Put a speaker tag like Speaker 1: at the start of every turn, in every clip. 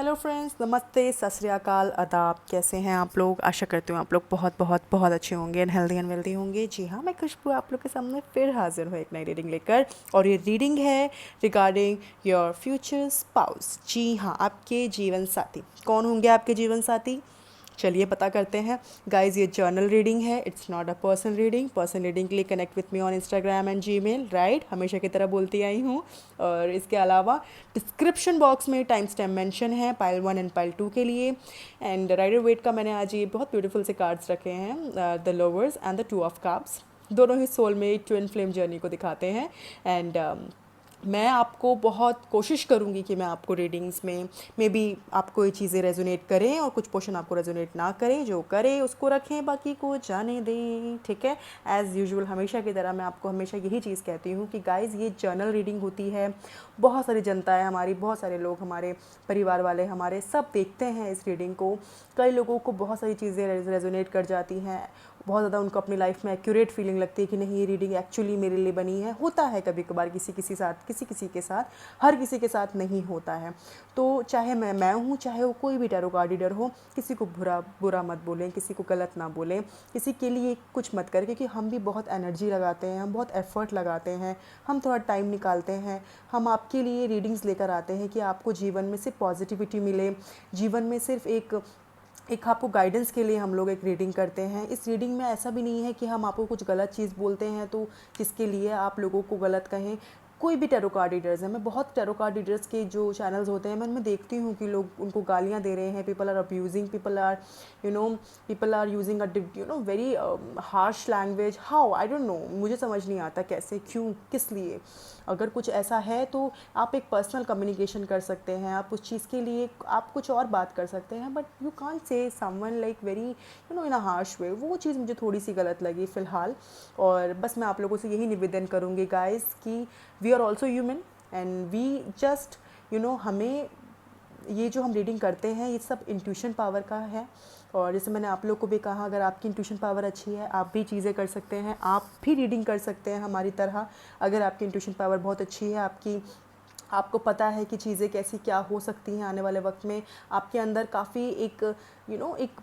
Speaker 1: Hello friends, नमस्ते, सत श्री अकाल, आदाब। कैसे हैं आप लोग? आशा करती हूँ आप लोग बहुत बहुत बहुत अच्छे होंगे एंड हेल्दी एंड वेल्दी होंगे। जी हाँ, मैं खुशबू आप लोग के सामने फिर हाजिर हूँ एक नई रीडिंग लेकर। और ये रीडिंग है रिगार्डिंग योर फ्यूचर स्पाउस। जी हाँ, आपके जीवन साथी। कौन होंगे आपके जीवन साथी? चलिए पता करते हैं गाइज। ये जर्नल रीडिंग है, it's not a person reading. Person reading के लिए connect with me on Instagram and Gmail, right? हमेशा की तरह बोलती आई हूँ। और इसके अलावा डिस्क्रिप्शन बॉक्स में टाइम स्टैम्प मेंशन है पाइल 1 एंड पाइल 2 के लिए। एंड राइडर वेट का मैंने आज ये बहुत ब्यूटीफुल से कार्ड्स रखे हैं, the lovers and the 2 of cups. दोनों ही सोलमेट ट्विन फ्लेम जर्नी को दिखाते हैं। एंड मैं आपको बहुत कोशिश करूँगी कि मैं आपको रीडिंग्स में मे बी आपको ये चीज़ें रेजोनेट करें और कुछ पोर्शन आपको रेजोनेट ना करें। जो करे उसको रखें, बाकी को जाने दें, ठीक है? एज़ यूजुअल हमेशा की तरह मैं आपको हमेशा यही चीज़ कहती हूँ कि गाइज़, ये जर्नल रीडिंग होती है। बहुत सारी जनता है हमारी, बहुत सारे लोग, हमारे परिवार वाले हमारे, सब देखते हैं इस रीडिंग को। कई लोगों को बहुत सारी चीज़ें रेजोनेट कर जाती हैं, बहुत ज़्यादा उनको अपनी लाइफ में एक्यूरेट फीलिंग लगती है कि नहीं, ये रीडिंग एक्चुअली मेरे लिए बनी है। होता है कभी कभार किसी किसी के साथ, हर किसी के साथ नहीं होता है। तो चाहे मैं हूँ, चाहे वो कोई भी टैरो कार्ड रीडर हो, किसी को बुरा मत बोलें, किसी को गलत ना बोलें, किसी के लिए कुछ मत करें, क्योंकि हम भी बहुत एनर्जी लगाते हैं, हम बहुत एफर्ट लगाते हैं, हम थोड़ा टाइम निकालते हैं। हम आपके लिए रीडिंग्स लेकर आते हैं कि आपको जीवन में सिर्फ पॉजिटिविटी मिले, जीवन में सिर्फ एक आपको गाइडेंस के लिए हम लोग एक रीडिंग करते हैं। इस रीडिंग में ऐसा भी नहीं है कि हम आपको कुछ गलत चीज़ बोलते हैं तो जिसके लिए आप लोगों को गलत कहें। कोई भी टैरो कार्ड रीडर्स हैं, मैं बहुत टैरो कार्ड रीडर्स के जो चैनल्स होते हैं मैं उनमें देखती हूँ कि लोग उनको गालियाँ दे रहे हैं, people are abusing, people are using very harsh language. How? I don't know, मुझे समझ नहीं आता कैसे, क्यों, किस लिए। अगर कुछ ऐसा है तो आप एक पर्सनल कम्युनिकेशन कर सकते हैं, आप उस चीज़ के लिए आप कुछ और बात कर सकते हैं, but you can't say someone like very in a harsh way. वो चीज़ मुझे थोड़ी सी गलत लगी फ़िलहाल। और बस मैं आप लोगों से यही निवेदन करूँगी गाइस कि we are also human and we just हमें ये जो हम रीडिंग करते हैं ये सब इंट्यूशन पावर का है। और जैसे मैंने आप लोग को भी कहा, अगर आपकी इंट्यूशन पावर अच्छी है, आप भी चीज़ें कर सकते हैं, आप भी रीडिंग कर सकते हैं हमारी तरह। अगर आपकी इंट्यूशन पावर बहुत अच्छी है, आपको पता है कि चीज़ें कैसी क्या हो सकती हैं आने वाले वक्त में, आपके अंदर काफ़ी एक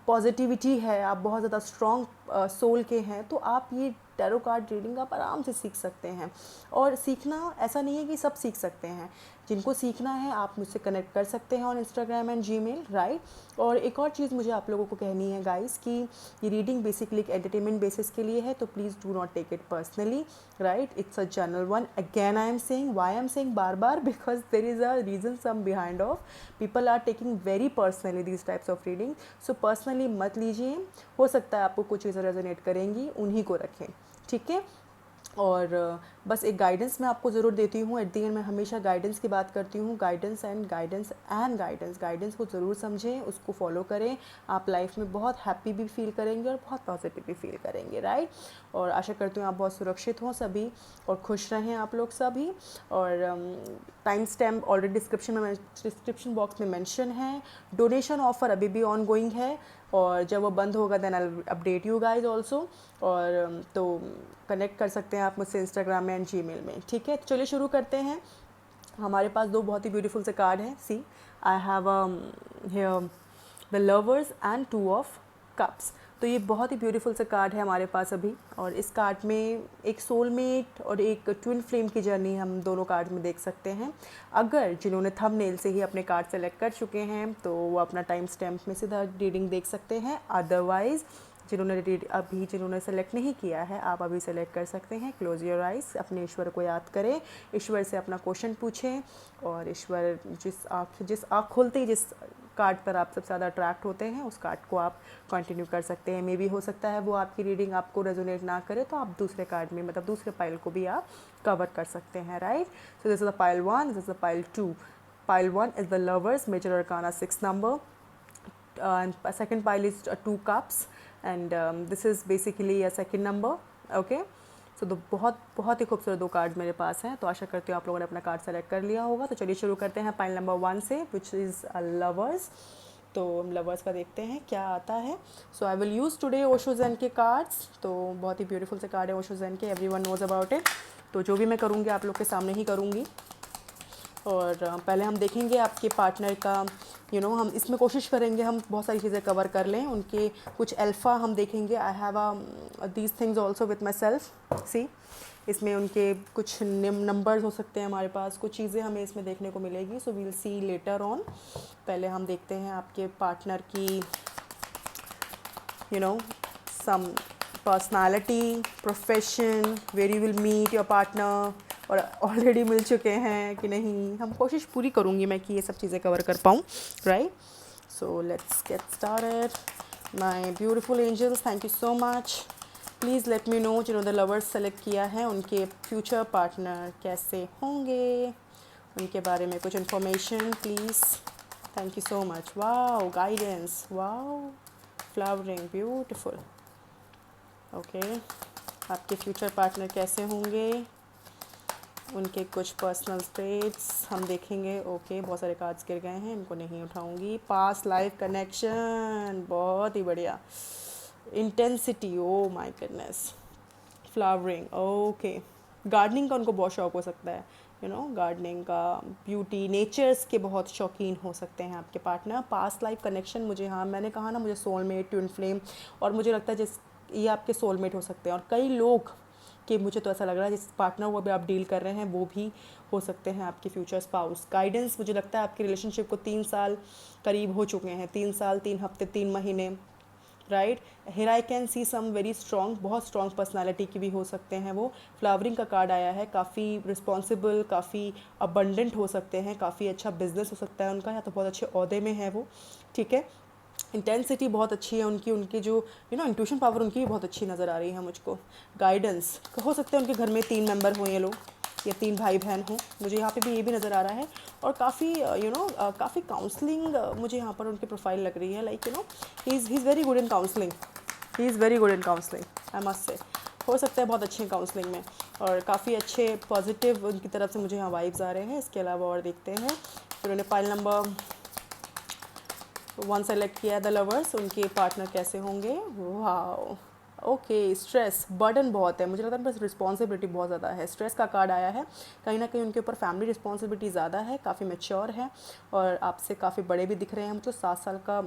Speaker 1: पॉजिटिविटी है, आप बहुत ज़्यादा स्ट्रॉन्ग सोल के हैं, तो आप ये टैरो कार्ड रीडिंग आप आराम से सीख सकते हैं। और सीखना ऐसा नहीं है कि सब सीख सकते हैं, जिनको सीखना है आप मुझसे कनेक्ट कर सकते हैं on Instagram and Gmail, right? और एक और चीज़ मुझे आप लोगों को कहनी है गाइस कि ये रीडिंग बेसिकली एक एंटरटेनमेंट बेसिस के लिए है, तो please do not take it personally, right? It's a general one. Again I am saying, why I am saying बार बार, because there is a reason some behind of people are taking very personally these types of reading. So personally मत लीजिए, हो सकता है आपको कुछ चीज़ें रेजोनेट करेंगी, उन्हीं को रखें, ठीक है? और बस एक गाइडेंस मैं आपको ज़रूर देती हूँ। एट द एंड मैं हमेशा गाइडेंस की बात करती हूँ, गाइडेंस को ज़रूर समझें, उसको फॉलो करें। आप लाइफ में बहुत हैप्पी भी फील करेंगे और बहुत पॉजिटिव भी फील करेंगे, राइट? और आशा करती हूँ आप बहुत सुरक्षित हों सभी और खुश रहें आप लोग सभी। और time stamp already description box में मेंशन है। डोनेशन ऑफ़र अभी भी ऑन गोइंग है, और जब वो बंद होगा then I update you guys also. और तो कनेक्ट कर सकते हैं आप मुझसे इंस्टाग्राम में एंड जीमेल में, ठीक है? तो चलिए शुरू करते हैं। हमारे पास दो बहुत ही ब्यूटीफुल से कार्ड हैं। See, I have here the lovers and 2 of cups. तो ये बहुत ही ब्यूटीफुल से कार्ड है हमारे पास अभी। और इस कार्ड में एक सोलमेट और एक ट्विन फ्लेम की जर्नी हम दोनों कार्ड में देख सकते हैं। अगर जिन्होंने थंबनेल से ही अपने कार्ड सेलेक्ट कर चुके हैं तो वो अपना टाइम स्टैम्प में सीधा रीडिंग देख सकते हैं। अदरवाइज़ जिन्होंने सेलेक्ट नहीं किया है, आप अभी सेलेक्ट कर सकते हैं। क्लोज योर आइज़, अपने ईश्वर को याद करें, ईश्वर से अपना क्वेश्चन पूछें, और ईश्वर जिस आँख खोलते ही जिस कार्ड पर आप सबसे ज़्यादा अट्रैक्ट होते हैं उस कार्ड को आप कंटिन्यू कर सकते हैं। मे भी हो सकता है वो आपकी रीडिंग आपको रेजोनेट ना करे, तो आप दूसरे कार्ड में, मतलब दूसरे पाइल को भी आप कवर कर सकते हैं, right? So this is the pile 1, this is the pile 2। Pile 1 is the lovers, major arcana 6 number, and second pile is 2 cups, and this is basically a second number, okay? सो बहुत ही खूबसूरत दो card मेरे पास हैं। तो आशा करती हूँ आप लोगों ने अपना कार्ड सेलेक्ट कर लिया होगा। तो चलिए शुरू करते हैं पाइल नंबर 1 से, विच इज़ लवर्स। तो हम लवर्स का देखते हैं क्या आता है। So I will use today Osho Zen के कार्ड्स। तो बहुत ही ब्यूटीफुल से कार्ड है ओशो ज़ेन के, एवरीवन नोज अबाउट इट। तो जो भी मैं करूँगी आप लोग के सामने ही करूँगी। और पहले हम देखेंगे आपके पार्टनर का हम इसमें कोशिश करेंगे हम बहुत सारी चीज़ें कवर कर लें। उनके कुछ अल्फ़ा हम देखेंगे। I have these things also with myself. See इसमें उनके कुछ नंबर्स हो सकते हैं, हमारे पास कुछ चीज़ें हमें इसमें देखने को मिलेगी। So we'll see later on. पहले हम देखते हैं आपके पार्टनर की some personality, profession, where you will meet your partner, और ऑलरेडी मिल चुके हैं कि नहीं। हम कोशिश पूरी करूँगी मैं कि ये सब चीज़ें कवर कर पाऊँ, right. So let's get started. My beautiful angels, thank you so much. Please let me know जिन्होंने लवर्स सेलेक्ट किया है उनके फ्यूचर पार्टनर कैसे होंगे, उनके बारे में कुछ information please. Thank you so much. Wow guidance, wow flowering, beautiful. Okay, आपके फ्यूचर पार्टनर कैसे होंगे, उनके कुछ पर्सनल ट्रेट्स हम देखेंगे। ओके, बहुत सारे कार्ड्स गिर गए हैं, इनको नहीं उठाऊंगी। पास्ट लाइफ कनेक्शन, बहुत ही बढ़िया। Intensity, oh my goodness. Flowering, okay. Gardening का उनको बहुत शौक हो सकता है, गार्डनिंग का, ब्यूटी, नेचर्स के बहुत शौकीन हो सकते हैं आपके पार्टनर। पास्ट लाइफ कनेक्शन, मुझे मैंने कहा ना, मुझे सोलमेट, ट्विन फ्लेम, और मुझे लगता है ये आपके सोलमेट हो सकते हैं। और कई लोग कि मुझे तो ऐसा लग रहा है जिस पार्टनर वो भी आप डील कर रहे हैं वो भी हो सकते हैं आपके फ्यूचर स्पाउस। गाइडेंस, मुझे लगता है आपकी रिलेशनशिप को 3 साल करीब हो चुके हैं, 3 साल 3 हफ्ते 3 महीने, right. Here I can see some very strong, बहुत स्ट्रॉन्ग पर्सनालिटी की भी हो सकते हैं वो। फ्लावरिंग का कार्ड आया है, काफ़ी रिस्पॉन्सिबल, काफ़ी अबंडेंट हो सकते हैं, काफ़ी अच्छा बिजनेस हो सकता है उनका, या तो बहुत अच्छे ओहदे में है वो, ठीक है। इंटेंसिटी बहुत अच्छी है उनकी जो इंट्यूशन पावर उनकी भी बहुत अच्छी नज़र आ रही है मुझको। गाइडेंस, हो सकता है उनके घर में 3 मेंबर हों ये लोग, या 3 भाई बहन हों, मुझे यहाँ पे भी ये भी नज़र आ रहा है। और काफ़ी काफ़ी काउंसलिंग मुझे यहाँ पर उनकी प्रोफाइल लग रही है, like he is very good in counselling, he is very good in counselling, I must say. हो सकता है बहुत अच्छे काउंसलिंग में, और काफ़ी अच्छे पॉजिटिव उनकी तरफ से मुझे यहाँ वाइब्स आ रहे हैं। इसके अलावा और देखते हैं, फिर उन्होंने पाइल नंबर 1 सेलेक्ट किया, द लवर्स, उनके पार्टनर कैसे होंगे। Wow, okay. स्ट्रेस, बर्डन बहुत है, मुझे लगता है बस रिस्पॉन्सिबिलिटी बहुत ज़्यादा है। स्ट्रेस का कार्ड आया है, कहीं ना कहीं उनके ऊपर फैमिली रिस्पॉन्सिबिलिटी ज़्यादा है, काफ़ी मैच्योर है, और आपसे काफ़ी बड़े भी दिख रहे हैं। मतलब 7 साल का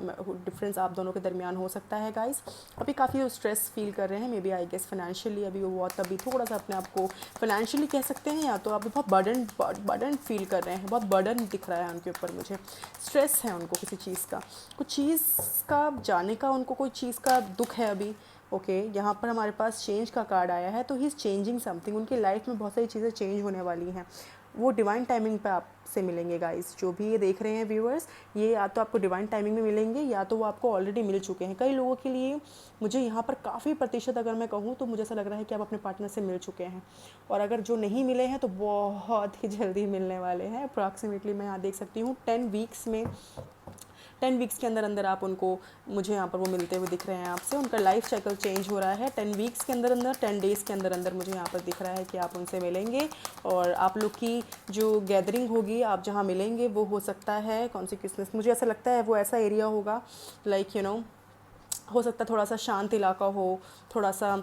Speaker 1: डिफरेंस आप दोनों के दरमियान हो सकता है गाइस। अभी काफ़ी स्ट्रेस फील कर रहे हैं, maybe I guess financially अभी वो बहुत, अभी थोड़ा सा अपने आप को फाइनेंशियली कह सकते हैं, या तो आप बहुत बर्डन फील कर रहे हैं, बहुत बर्डन दिख रहा है उनके ऊपर मुझे। स्ट्रेस है उनको किसी चीज़ का, कुछ चीज़ का जाने का, उनको कोई चीज़ का दुख है अभी। ओके, यहाँ पर हमारे पास चेंज का कार्ड आया है, तो ही इज़ चेंजिंग समथिंग। उनकी लाइफ में बहुत सारी चीज़ें चेंज होने वाली हैं, वो डिवाइन टाइमिंग पे आपसे मिलेंगे गाइस। जो भी ये देख रहे हैं व्यूअर्स, ये या तो आपको डिवाइन टाइमिंग में मिलेंगे, या तो वो आपको ऑलरेडी मिल चुके हैं। कई लोगों के लिए मुझे यहाँ पर काफ़ी प्रतिशत अगर मैं कहूँ तो मुझे ऐसा लग रहा है कि आप अपने पार्टनर से मिल चुके हैं, और अगर जो नहीं मिले हैं तो बहुत ही जल्दी मिलने वाले हैं। अप्रॉक्सीमेटली मैं यहाँ देख सकती हूँ 10 वीक्स में, 10 वीक्स के अंदर अंदर आप उनको, मुझे यहाँ पर वो मिलते हुए दिख रहे हैं आपसे। उनका लाइफ साइकिल चेंज हो रहा है 10 वीक्स के अंदर अंदर, 10 डेज़ के अंदर अंदर मुझे यहाँ पर दिख रहा है कि आप उनसे मिलेंगे। और आप लोग की जो गैदरिंग होगी, आप जहाँ मिलेंगे, वो हो सकता है कौन सी किसने, मुझे ऐसा लगता है वो ऐसा एरिया होगा, लाइक हो सकता है थोड़ा सा शांत इलाका हो, थोड़ा सा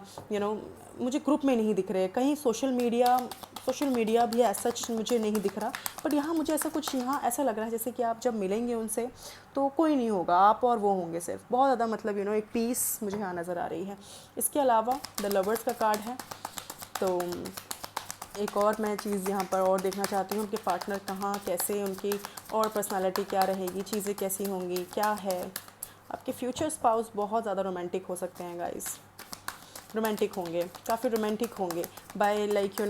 Speaker 1: मुझे ग्रुप में नहीं दिख रहे, कहीं सोशल मीडिया भी ऐसा सच मुझे नहीं दिख रहा। बट यहाँ मुझे ऐसा कुछ, यहाँ ऐसा लग रहा है जैसे कि आप जब मिलेंगे उनसे तो कोई नहीं होगा, आप और वो होंगे सिर्फ, बहुत ज़्यादा मतलब एक पीस मुझे यहाँ नज़र आ रही है। इसके अलावा द लवर्स का कार्ड है, तो एक और मैं चीज़ यहाँ पर और देखना चाहती हूँ, उनके पार्टनर कहाँ, कैसे, उनकी और पर्सनालिटी क्या रहेगी, चीज़ें कैसी होंगी, क्या है। आपके फ्यूचर स्पाउस बहुत ज़्यादा रोमांटिक हो सकते हैं गाइस, रोमांटिक होंगे, काफ़ी रोमांटिक होंगे, बाय लाइक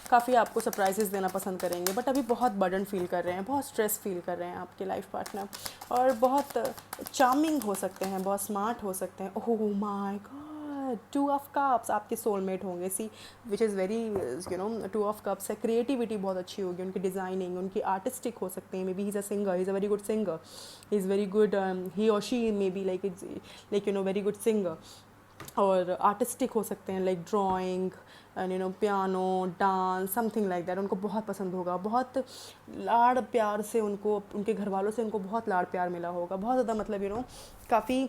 Speaker 1: काफ़ी आपको सरप्राइजेस देना पसंद करेंगे। बट अभी बहुत बर्डन फील कर रहे हैं, बहुत स्ट्रेस फील कर रहे हैं आपके लाइफ पार्टनर, और बहुत चार्मिंग हो सकते हैं, बहुत स्मार्ट हो सकते हैं। Oh my god, 2 of cups आपके सोलमेट होंगे, see which is very 2 of cups है। क्रिएटिविटी बहुत अच्छी होगी उनकी, डिज़ाइनिंग उनकी आर्टिस्टिक हो सकते हैं, maybe he is a singer, he is a very good singer, he is very good, he और she may be like very good singer, और आर्टिस्टिक हो सकते हैं, like drawing and piano, dance, something like that. उनको बहुत पसंद होगा, बहुत लाड़ प्यार से उनको, उनके घर वालों से उनको बहुत लाड़ प्यार मिला होगा, बहुत ज़्यादा मतलब काफ़ी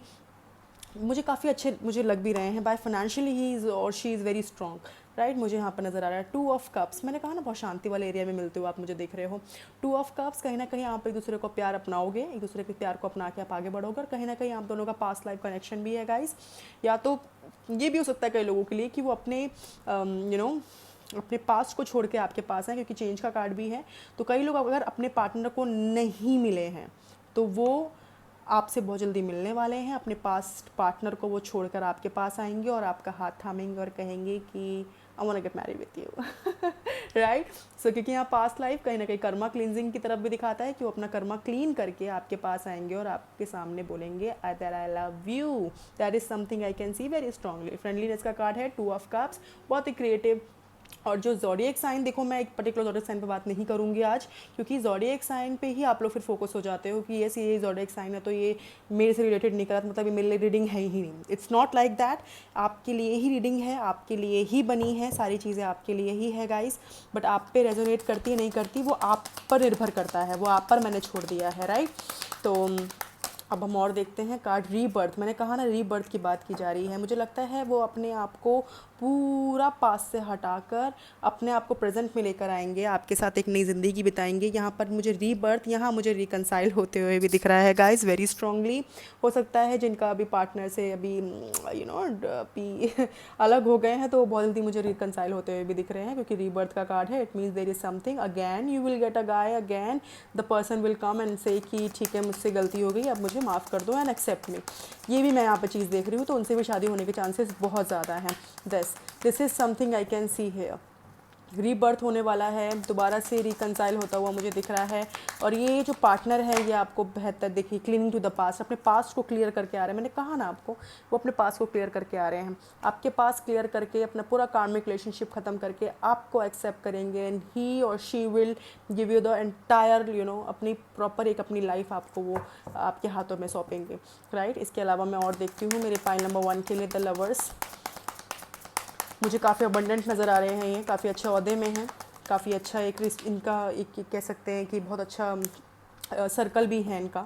Speaker 1: मुझे काफ़ी अच्छे मुझे लग भी रहे हैं। बाय फाइनेंशियली ही इज़ और she is very strong, right. मुझे यहाँ पर नज़र आ रहा है 2 ऑफ कप्स। मैंने कहा ना बहुत शांति वाले एरिया में मिलते हो आप मुझे दिख रहे हो। 2 ऑफ कप्स, कहीं ना कहीं आप एक दूसरे को प्यार अपनाओगे, एक दूसरे के प्यार को अपना के आप आगे बढ़ोगे, और कहीं ना कहीं आप दोनों का पास्ट लाइफ कनेक्शन भी है गाइस। या तो ये भी हो सकता है कई लोगों के लिए कि वो अपने अपने पास्ट को छोड़ के आपके पास है, क्योंकि चेंज का कार्ड भी है। तो कई लोग अगर अपने पार्टनर को नहीं मिले हैं तो वो आपसे बहुत जल्दी मिलने वाले हैं। अपने पास्ट पार्टनर को वो छोड़कर आपके पास आएंगे और आपका हाथ थामेंगे और कहेंगे कि I want to get married with you, right. So क्योंकि यहाँ पास्ट लाइफ कहीं ना कहीं कर्मा क्लींजिंग की तरफ भी दिखाता है कि वो अपना कर्मा क्लीन करके आपके पास आएंगे और आपके सामने बोलेंगे I love you. That is something I can see very strongly. Friendliness का कार्ड है 2 ऑफ कप्स, बहुत ही क्रिएटिव। और जो ज़ोडिएक साइन, देखो मैं एक पर्टिकुलर ज़ोडिएक साइन पे बात नहीं करूँगी आज, क्योंकि ज़ोडिएक साइन पे ही आप लोग फिर फोकस हो जाते हो कि ये ज़ोडिएक साइन है तो ये मेरे से रिलेटेड नहीं करता, मतलब ये मेरे लिए रीडिंग है ही नहीं। It's not like that. आपके लिए ही रीडिंग है, आपके लिए ही बनी है, सारी चीज़ें आपके लिए ही है गाइस। बट आप पे रेजोनेट करती है नहीं करती वो आप पर निर्भर करता है, वो आप पर मैंने छोड़ दिया है, राइट। तो अब हम और देखते हैं कार्ड रीबर्थ। मैंने कहा ना रीबर्थ की बात की जा रही है। मुझे लगता है वो अपने आप को पूरा पास से हटाकर अपने आप को प्रेजेंट में लेकर आएंगे, आपके साथ एक नई ज़िंदगी बिताएंगे। यहाँ पर मुझे रीबर्थ, यहाँ मुझे रिकनसाइल होते हुए भी दिख रहा है गाइस, वेरी स्ट्रांगली। हो सकता है जिनका अभी पार्टनर से अभी अभी अलग हो गए हैं तो वो बहुत जल्दी मुझे रिकनसाइल होते हुए भी दिख रहे हैं, क्योंकि रीबर्थ का कार्ड है। It means there is something again, you will get a guy again, the person will come and say कि ठीक है मुझसे गलती हो गई, अब मुझे माफ़ कर दो एंड एक्सेप्ट मी। ये भी मैं यहाँ पर चीज़ देख रही हूँ, तो उनसे भी शादी होने के चांसेस बहुत ज़्यादा हैं। This is something I can see here. Rebirth होने वाला है, दोबारा से रिकनसाइल होता हुआ मुझे दिख रहा है। और ये जो पार्टनर है ये आपको बेहतर देखिए, क्लीनिंग टू द पास्ट, अपने पास्ट को क्लियर करके आ रहे हैं। मैंने कहा ना आपको, वो अपने पास्ट को क्लियर करके आ रहे हैं, आपके पास क्लियर करके अपना पूरा कार्मिक रिलेशनशिप ख़त्म करके आपको एक्सेप्ट करेंगे एंड ही और she will give you the entire अपनी प्रॉपर एक अपनी लाइफ आपको वो आपके हाथों में सौंपेंगे, राइट। इसके अलावा मैं और देखती हूँ मेरे पाइल नंबर 1 के लिए द लवर्स। मुझे काफ़ी अबंडेंट नज़र आ रहे हैं, ये काफ़ी अच्छे ओहदे में हैं, काफ़ी अच्छा एक इनका एक कह सकते हैं कि बहुत अच्छा सर्कल भी है इनका,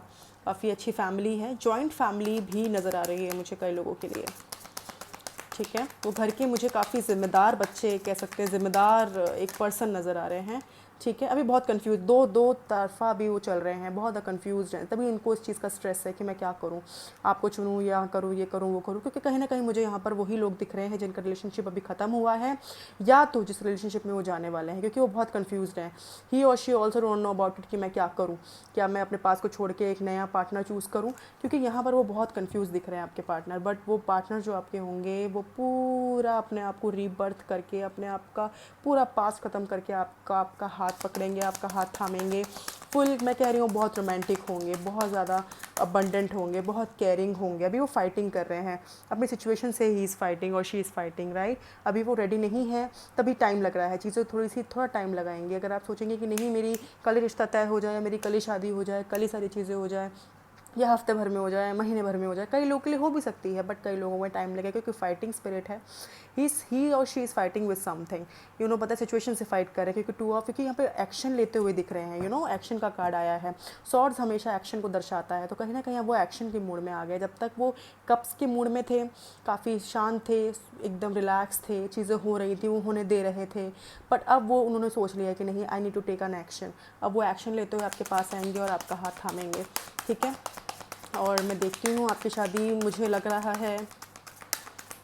Speaker 1: काफ़ी अच्छी फैमिली है, जॉइंट फैमिली भी नज़र आ रही है मुझे कई लोगों के लिए, ठीक है। वो घर के मुझे काफ़ी ज़िम्मेदार बच्चे कह सकते हैं, ज़िम्मेदार एक पर्सन नज़र आ रहे हैं, ठीक है। अभी बहुत कंफ्यूज, दो तरफा भी वो चल रहे हैं, बहुत कंफ्यूज हैं, तभी इनको इस चीज़ का स्ट्रेस है कि मैं क्या करूं, आपको चुनूं या करूं, ये करूं वो करूं, क्योंकि कहीं ना कहीं मुझे यहाँ पर वही लोग दिख रहे हैं जिनका रिलेशनशिप अभी ख़त्म हुआ है या तो जिस रिलेशनशिप में वो जाने वाले हैं, क्योंकि वो बहुत कन्फ्यूज़ हैं। ही और she also don't know about it कि मैं क्या करूँ, क्या मैं अपने पास को छोड़ के एक नया पार्टनर चूज़ करूँ, क्योंकि यहाँ पर वो बहुत कन्फ्यूज़ दिख रहे हैं आपके पार्टनर। बट वो पार्टनर जो आपके होंगे वो पूरा अपने आप को रीबर्थ करके अपने आप का पूरा पास ख़त्म करके आपका हाथ पकड़ेंगे, आपका हाथ थामेंगे। फुल मैं कह रही हूँ बहुत रोमांटिक होंगे, बहुत ज़्यादा अबंडेंट होंगे, बहुत केयरिंग होंगे। अभी वो फाइटिंग कर रहे हैं अपनी सिचुएशन से, ही इज़ फाइटिंग और शी इज़ फाइटिंग, राइट। अभी वो रेडी नहीं है, तभी टाइम लग रहा है, चीज़ें थोड़ा टाइम लगाएंगे। अगर आप सोचेंगे कि नहीं मेरी कल ही रिश्ता तय हो जाए, मेरी कल ही शादी हो जाए, कल ही सारी चीज़ें हो जाए, या हफ्ते भर में हो जाए, महीने भर में हो जाए, कई लोगों के लिए हो भी सकती है, बट कई लोगों में टाइम लगेगा, क्योंकि फाइटिंग स्पिरिट है। ही और she is fighting with something, पता है सिचुएशन से फाइट कर रहे हैं, क्योंकि 2 ऑफ, क्योंकि यहाँ पे एक्शन लेते हुए दिख रहे हैं, एक्शन का कार्ड आया है। सॉर्ड्स हमेशा एक्शन को दर्शाता है, तो कहीं ना कहीं वो एक्शन के मूड में आ गए। जब तक वो कप्स के मूड में थे, काफ़ी शांत थे, एकदम रिलैक्स थे, चीज़ें हो रही थी, वो होने दे रहे थे, बट अब वो उन्होंने सोच लिया कि नहीं, I need to take an action. अब वो एक्शन लेते हुए आपके पास आएंगे और आपका हाथ थामेंगे, ठीक है। और मैं देखती हूँ आपकी शादी, मुझे लग रहा है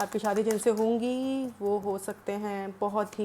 Speaker 1: आपकी शादी जिनसे होंगी वो हो सकते हैं बहुत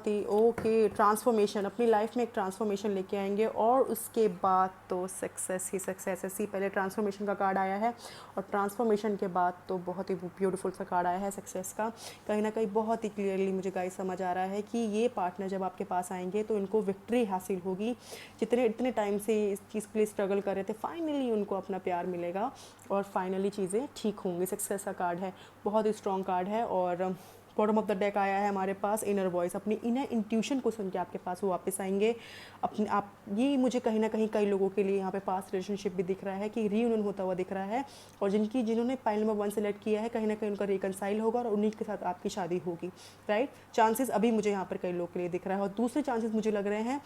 Speaker 1: ही ओके ट्रांसफॉर्मेशन, अपनी लाइफ में एक ट्रांसफॉर्मेशन लेके आएंगे, और उसके बाद तो सक्सेस ही सक्सेस है। पहले ट्रांसफॉर्मेशन का कार्ड आया है, और ट्रांसफॉर्मेशन के बाद तो बहुत ही ब्यूटीफुल सा कार्ड आया है सक्सेस का। कहीं ना कहीं बहुत ही क्लियरली मुझे गाइस समझ आ रहा है कि ये पार्टनर जब आपके पास आएंगे तो इनको विक्ट्री हासिल होगी। इतने टाइम से इस चीज़ के लिए स्ट्रगल कर रहे थे, फाइनली उनको अपना प्यार मिलेगा और फाइनली चीज़ें ठीक होंगी। सक्सेस का कार्ड है, बहुत ही स्ट्रॉन्ग कार्ड है। और बॉटम ऑफ द डेक आया है हमारे पास इनर वॉइस, अपनी इनर इंट्यूशन को सुन के आपके पास वो वापस आएंगे अपने आप। ये मुझे कहीं ना कहीं कई लोगों के लिए यहाँ पे पास्ट रिलेशनशिप भी दिख रहा है कि रीयूनियन होता हुआ दिख रहा है, और जिन्होंने पाइल नंबर 1 सेलेक्ट किया है, कहीं ना कहीं उनका रिकनसाइल होगा और उन्हीं के साथ आपकी शादी होगी, राइट। चांसेस अभी मुझे यहाँ पर कई लोगों के लिए दिख रहा है। और दूसरे चांसेस मुझे लग रहे हैं,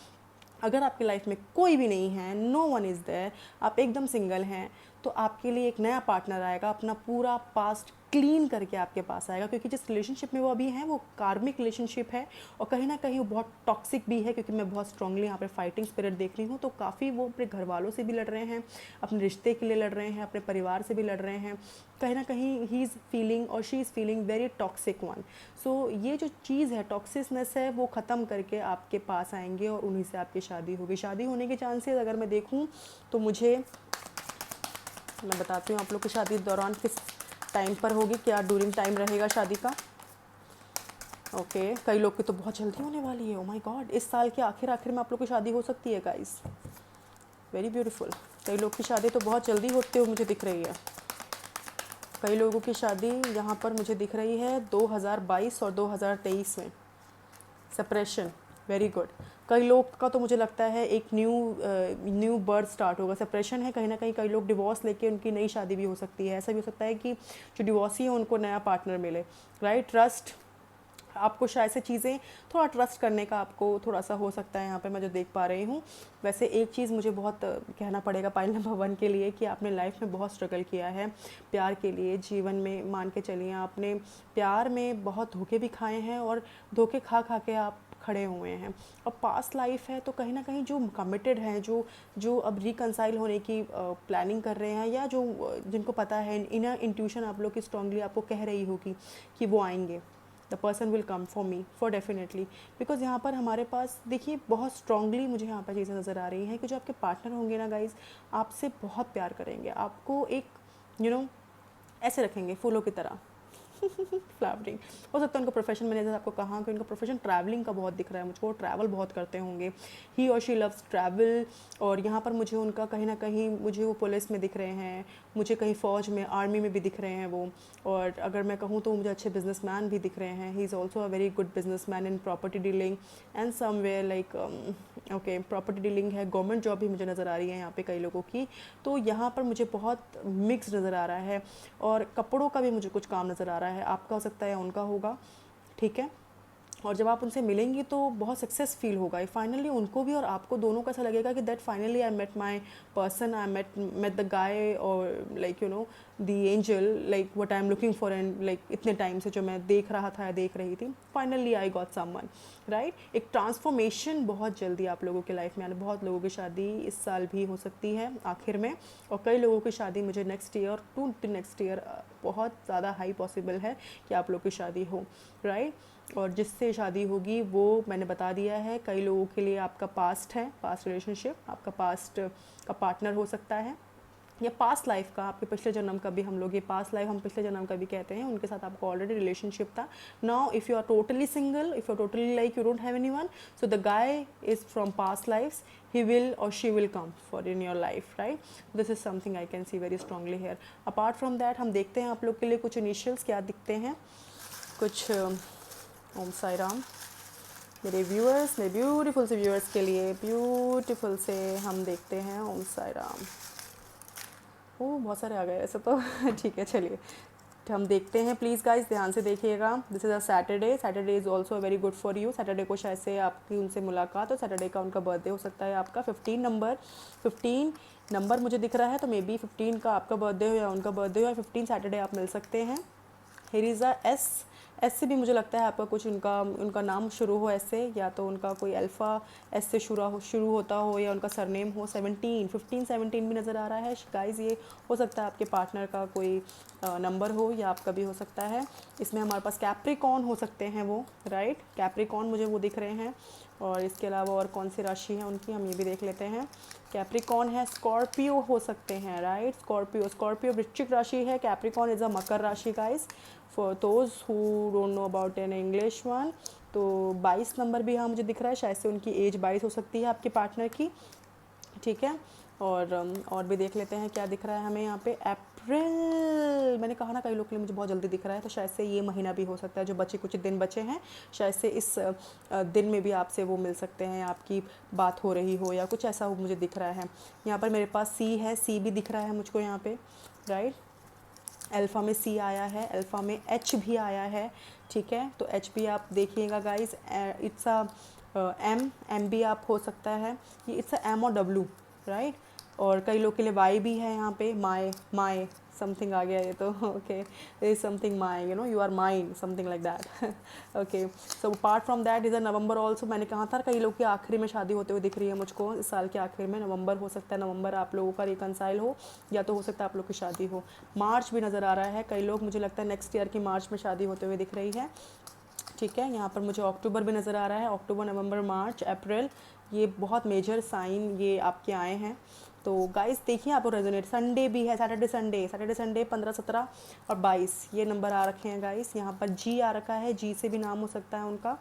Speaker 1: अगर आपकी लाइफ में कोई भी नहीं है, नो वन इज़ देयर, आप एकदम सिंगल हैं, तो आपके लिए एक नया पार्टनर आएगा, अपना पूरा पास्ट क्लीन करके आपके पास आएगा, क्योंकि जिस रिलेशनशिप में वो अभी हैं वो कार्मिक रिलेशनशिप है और कहीं ना कहीं वो बहुत टॉक्सिक भी है, क्योंकि मैं बहुत स्ट्रांगली यहाँ पे फाइटिंग स्पिरिट देख रही हूँ। तो काफ़ी वो अपने घर वालों से भी लड़ रहे हैं, अपने रिश्ते के लिए लड़ रहे हैं, अपने परिवार से भी लड़ रहे हैं। कहीं ना कहीं ही इज़ फीलिंग और she is feeling very toxic one. So ये जो चीज़ है, टॉक्सिसनेस है, वो ख़त्म करके आपके पास आएंगे और उन्हीं से आपकी शादी होगी। शादी होने के चांसेस अगर मैं देखूँ तो मैं बताती हूँ आप लोग की शादी दौरान किस टाइम पर होगी, क्या ड्यूरिंग टाइम रहेगा शादी का। ओके कई लोग की तो बहुत जल्दी होने वाली है। ओ माय गॉड, इस साल के आखिर में आप लोग की शादी हो सकती है गाइस। Very beautiful. कई लोग की शादी तो बहुत जल्दी होते हुए मुझे दिख रही है। कई लोगों की शादी यहाँ पर मुझे दिख रही है 2022 और 2023 में। Separation, very good. कई लोग का तो मुझे लगता है एक न्यू बर्थ स्टार्ट होगा। सेपरेशन है कहीं ना कहीं, कई लोग डिवोर्स लेके उनकी नई शादी भी हो सकती है। ऐसा भी हो सकता है कि जो डिवोर्सी है उनको नया पार्टनर मिले, राइट। ट्रस्ट, आपको शायद से चीज़ें थोड़ा ट्रस्ट करने का आपको थोड़ा सा हो सकता है यहाँ पे, मैं जो देख पा रही हूँ। वैसे एक चीज़ मुझे बहुत कहना पड़ेगा पाइल नंबर 1 के लिए कि आपने लाइफ में बहुत स्ट्रगल किया है प्यार के लिए। जीवन में मान के चलिए आपने प्यार में बहुत धोखे भी खाए हैं और धोखे खा खा के आप खड़े हुए हैं। और पास्ट लाइफ है तो कहीं ना कहीं जो कमिटेड हैं, जो अब रिकंसाइल होने की प्लानिंग कर रहे हैं, या जो जिनको पता है, इनर इंट्यूशन आप लोग की स्ट्रांगली आपको कह रही होगी कि वो आएंगे, the person will come for me for definitely. Because यहाँ पर हमारे पास देखिए बहुत स्ट्रांगली मुझे यहाँ पर चीज़ें नज़र आ रही हैं कि जो आपके पार्टनर होंगे ना गाइज, आपसे बहुत प्यार करेंगे, आपको एक ऐसे रखेंगे फूलों की तरह फ्लावरिंग। हो सकता है उनका प्रोफेशन, मैंने जैसे आपको कहा कि उनका प्रोफेशन ट्रैवलिंग का बहुत दिख रहा है मुझको, ट्रैवल बहुत करते होंगे। ही और शी लव्स ट्रैवल। और यहाँ पर मुझे उनका कहीं ना कहीं मुझे वो पुलिस में दिख रहे हैं, मुझे कहीं फ़ौज में, आर्मी में भी दिख रहे हैं वो। और अगर मैं कहूँ तो मुझे अच्छे बिजनेसमैन भी दिख रहे हैं। He is also a very good businessman in property dealing and somewhere like okay property dealing है। गवर्नमेंट जॉब भी मुझे नज़र आ रही है यहाँ पे कई लोगों की। तो यहाँ पर मुझे बहुत मिक्स नज़र आ रहा है। और कपड़ों का भी मुझे कुछ काम नज़र आ रहा है, आपका हो सकता है उनका होगा, ठीक है। और जब आप उनसे मिलेंगी तो बहुत सक्सेस फील होगा फाइनली उनको भी और आपको दोनों को। ऐसा लगेगा कि that finally I met my person, I met the guy और like the angel, like what I am looking for, and like इतने टाइम से जो मैं देख रहा था या देख रही थी, finally I got someone, right. एक ट्रांसफॉर्मेशन बहुत जल्दी आप लोगों की लाइफ में आने। बहुत लोगों की शादी इस साल भी हो सकती है आखिर में, और कई लोगों की शादी मुझे next year to next year बहुत ज़्यादा हाई पॉसिबल है कि आप लोग की शादी हो, राइट। और जिससे शादी होगी वो मैंने बता दिया है। कई लोगों के लिए आपका पास्ट है, पास्ट रिलेशनशिप, आपका पास्ट का पार्टनर हो सकता है, या पास्ट लाइफ का, आपके पिछले जन्म का भी। हम लोग ये पास्ट लाइफ हम पिछले जन्म का भी कहते हैं, उनके साथ आपको ऑलरेडी रिलेशनशिप था। Now if you are totally single, if you are totally like you don't have anyone, so the guy is from past lives, he will or she will come for in your life, right? This is something I can see very strongly here. Apart from that हम देखते हैं आप लोग के लिए कुछ initials क्या दिखते हैं। कुछ ओम साई राम मेरे व्यूअर्स, मेरे ब्यूटीफुल से व्यूअर्स के लिए ब्यूटीफुल से हम देखते हैं ओम साई राम। ओह बहुत सारे आ गए ऐसे तो ठीक है चलिए हम देखते हैं। प्लीज़ गाइस ध्यान से देखिएगा। This is a Saturday, Saturday is also very good for you. Saturday को शायद से आपकी उनसे मुलाकात हो, सैटरडे का उनका बर्थडे हो सकता है आपका। 15 नंबर मुझे दिख रहा है, तो मे बी 15 का आपका बर्थडे हो या उनका बर्थडे हो, या 15 सैटरडे आप मिल सकते हैं। हेरिज़ा एस से भी मुझे लगता है आपका कुछ उनका नाम शुरू हो ऐसे, या तो उनका कोई अल्फ़ा एस से शुरू होता हो, या उनका सरनेम हो। 15 भी नज़र आ रहा है गाइस। ये हो सकता है आपके पार्टनर का कोई नंबर हो, या आपका भी हो सकता है। इसमें हमारे पास कैप्रिकॉर्न हो सकते हैं वो, राइट। कैप्रिकॉर्न मुझे वो दिख रहे हैं। और इसके अलावा और कौन सी राशि है उनकी, हम ये भी देख लेते हैं। कैप्रिकॉर्न है, स्कॉर्पियो हो सकते हैं, राइट। स्कॉर्पियो वृश्चिक राशि है। कैप्रिकॉर्न इज़ अ मकर राशि guys, for those who don't know about an English one. तो 22 नंबर भी यहाँ मुझे दिख रहा है, शायद से उनकी एज 22 हो सकती है आपके पार्टनर की, ठीक है। और भी देख लेते हैं क्या दिख रहा है हमें यहाँ पे। अप्रैल, मैंने कहा ना कई लोग के लिए मुझे बहुत जल्दी दिख रहा है, तो शायद से ये महीना भी हो सकता है। जो बचे कुछ दिन बचे हैं, शायद से इस दिन में भी आपसे वो मिल सकते हैं, आपकी बात हो रही हो या कुछ ऐसा हो, मुझे दिख रहा है। यहाँ पर मेरे पास सी है, सी भी दिख रहा है मुझको यहाँ पे, राइट। अल्फ़ा में सी आया है, अल्फ़ा में एच भी आया है, ठीक है। तो एच भी आप देखिएगा गाइस। इट्स अ एम भी आप हो सकता है, ये इट्स अ एम और डब्ल्यू, राइट। और कई लोग के लिए वाई भी है यहाँ पे, माए समथिंग आ गया ये तो okay, there is something my, you know you are mine, something like that. Okay, so apart from that is a November also. मैंने कहा था कई लोग के आखिरी में शादी होते हुए दिख रही है मुझको, इस साल के आखिर में नवंबर हो सकता है, नवंबर आप लोगों का रिकनसाइल हो, या तो हो सकता है आप लोग की शादी हो। मार्च भी नज़र आ रहा है, कई लोग मुझे लगता है नेक्स्ट ईयर की मार्च में शादी होते हुए दिख रही है। ठीक है, यहाँ पर मुझे अक्टूबर भी नज़र आ रहा है, अक्टूबर, नवंबर, मार्च, अप्रैल, ये बहुत मेजर साइन ये आपके आए हैं। तो गाइस देखिए आपको रेजोनेट, संडे भी है, सैटरडे संडे, सैटरडे संडे 15, 17 और 22 ये नंबर आ रखे हैं गाइस। यहाँ पर जी आ रखा है, जी से भी नाम हो सकता है उनका।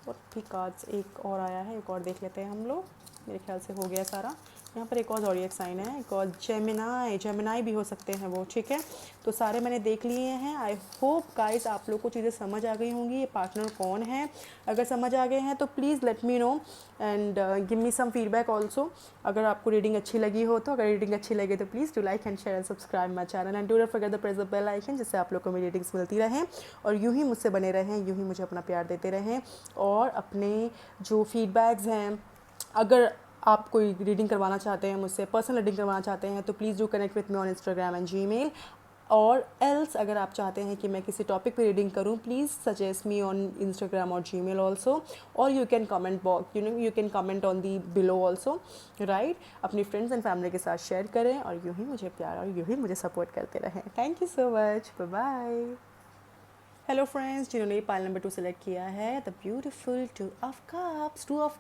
Speaker 1: और भी कार्ड्स एक और आया है, एक और देख लेते हैं हम लोग, मेरे ख्याल से हो गया सारा। यहाँ पर एक और ज़ोडिएक साइन है, एक और जेमिनाई, जेमिनाई भी हो सकते हैं वो। ठीक है, तो सारे मैंने देख लिए हैं। आई होप गाइस आप लोग को चीज़ें समझ आ गई होंगी, ये पार्टनर कौन है। अगर समझ आ गए हैं तो please let me know and give me some feedback also. अगर आपको रीडिंग अच्छी लगी हो तो, अगर रीडिंग अच्छी लगे तो please do like and share and subscribe my channel and do not forget the press the bell icon, जिससे आप लोग को मेरी रीडिंग्स मिलती रहें और यूँ ही मुझसे बने रहें, यूँ ही मुझे अपना प्यार देते रहें। और अपने जो फीडबैक्स हैं, अगर आप कोई रीडिंग करवाना चाहते हैं मुझसे, पर्सनल रीडिंग करवाना चाहते हैं तो please do connect with me on Instagram and Gmail. और एल्स अगर आप चाहते हैं कि मैं किसी टॉपिक पे रीडिंग करूं, please suggest me on Instagram और जीमेल ऑल्सो, और you can comment box, you can comment on the below also, right. अपनी फ्रेंड्स एंड फैमिली के साथ शेयर करें और यूँ ही मुझे प्यार और यूँ ही मुझे सपोर्ट करते रहें। Thank you so much, bye bye. Hello friends, जिन्होंने पाइल नंबर 2 सेलेक्ट किया है, the beautiful two of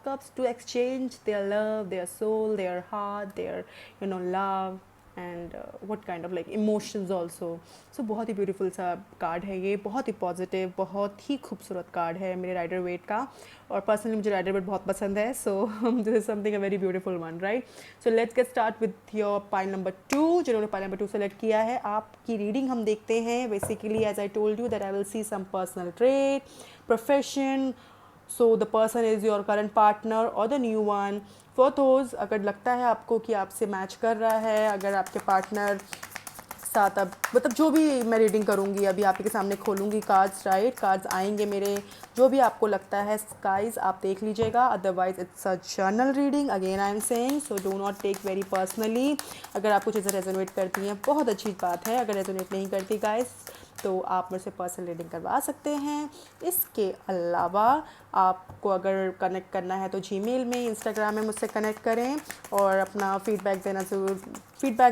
Speaker 1: cups to exchange their love, their soul, their heart, their love and what kind of like emotions also. So बहुत ही beautiful सा card है ये, बहुत ही positive, बहुत ही खूबसूरत कार्ड है मेरे राइडर वेट का। और पर्सनली मुझे राइडर वेट बहुत पसंद है, so this is something a very beautiful one, right. So let's get start with your pile number 2। जिन्होंने पाइल नंबर 2 सेलेक्ट किया है, आपकी रीडिंग हम देखते हैं। Basically as I told you that I will see some personal trait, profession, so the person is your current partner और the new one. For those, अगर लगता है आपको कि आपसे मैच कर रहा है, अगर आपके पार्टनर साथ, अब मतलब जो भी मैं रीडिंग करूँगी अभी आपके सामने खोलूँगी कार्ड्स, राइट, कार्ड्स आएंगे मेरे, जो भी आपको लगता है गाइस आप देख लीजिएगा। Otherwise it's a general reading, again I am saying, so do not take very personally. अगर आपको चीज़ें रेजोनेट करती हैं बहुत अच्छी बात है, अगर रेजोनेट नहीं करती गाइस तो आप मुझसे पर्सनल रीडिंग करवा सकते हैं। इसके अलावा आपको अगर कनेक्ट करना है तो जीमेल में, इंस्टाग्राम में मुझसे कनेक्ट करें और अपना फीडबैक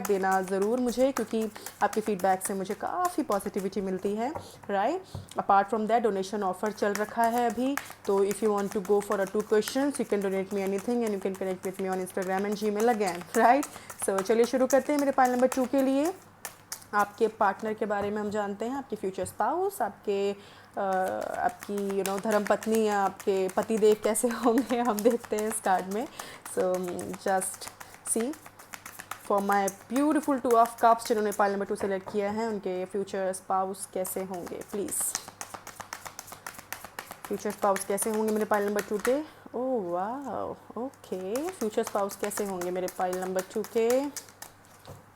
Speaker 1: देना ज़रूर मुझे, क्योंकि आपके फीडबैक से मुझे काफ़ी पॉजिटिविटी मिलती है, right. Apart from that donation offer चल रखा है अभी, तो if you want to go for 2 questions you can donate me anything and you can connect with me on Instagram and Gmail again, right. So चलिए शुरू करते हैं मेरे पाइल नंबर 2 के लिए। आपके पार्टनर के बारे में हम जानते हैं, आपके फ्यूचर स्पाउस, आपकी धर्म पत्नी या आपके पति देव कैसे होंगे हम देखते हैं इस कार्ड में। So just see for my beautiful 2 of cups, जिन्होंने पाइल नंबर 2 सेलेक्ट किया है, उनके फ्यूचर स्पाउस कैसे होंगे प्लीज़। फ्यूचर स्पाउस कैसे होंगे मेरे पाइल नंबर 2 के। ओह वाह, ओके, फ्यूचर स्पाउस कैसे होंगे मेरे पाइल नंबर 2 के।